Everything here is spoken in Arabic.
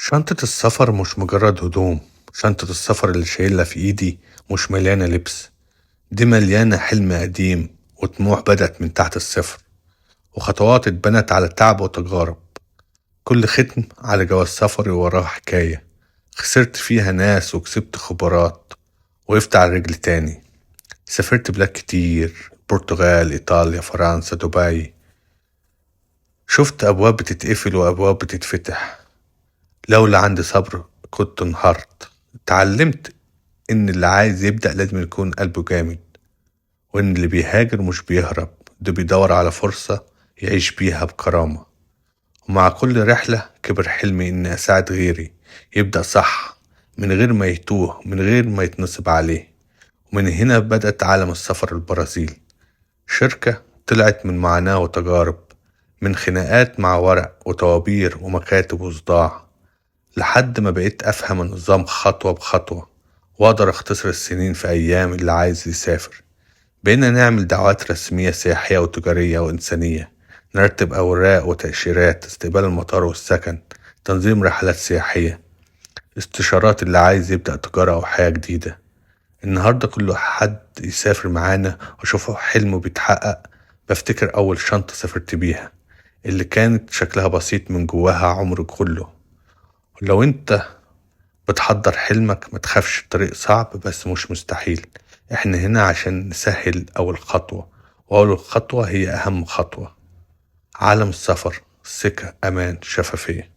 شنطة السفر مش مجرد هدوم. شنطة السفر اللي شايلها في ايدي مش مليانة لبس، دي مليانة حلم قديم وطموح بدأت من تحت الصفر، وخطوات اتبنت على تعب وتجارب. كل ختم على جواز سفري وراه حكاية، خسرت فيها ناس وكسبت خبرات، وقفت على رجل تاني. سافرت بلاد كتير، البرتغال، إيطاليا، فرنسا، دبي. شفت أبواب بتتقفل وأبواب بتتفتح. لولا عندي صبر كنت انهارت. اتعلمت إن اللي عايز يبدأ لازم يكون قلبه جامد، وإن اللي بيهاجر مش بيهرب، ده بيدور على فرصة يعيش بيها بكرامة. ومع كل رحلة كبر حلمي إني أساعد غيري يبدأ صح، من غير ما يتوه، من غير ما يتنصب عليه. ومن هنا بدأت عالم السفر البرازيل، شركة طلعت من معاناة وتجارب، من خناقات مع ورق وطوابير ومكاتب وصداع، لحد ما بقيت أفهم النظام خطوة بخطوة، وأقدر أختصر السنين في أيام اللي عايز يسافر. بقينا نعمل دعوات رسمية سياحية وتجارية وإنسانية، نرتب أوراق وتأشيرات، استقبال المطار والسكن، تنظيم رحلات سياحية، استشارات اللي عايز يبدأ تجارة أو حياة جديدة. النهاردة كل حد يسافر معانا وأشوفه حلمه بيتحقق. بفتكر أول شنطة سافرت بيها، اللي كانت شكلها بسيط من جواها عمره كله. لو انت بتحضر حلمك ما تخافش، الطريق صعب بس مش مستحيل. احنا هنا عشان نسهل اول خطوة، واول خطوة هي اهم خطوة. عالم السفر، سكة، امان، شفافية.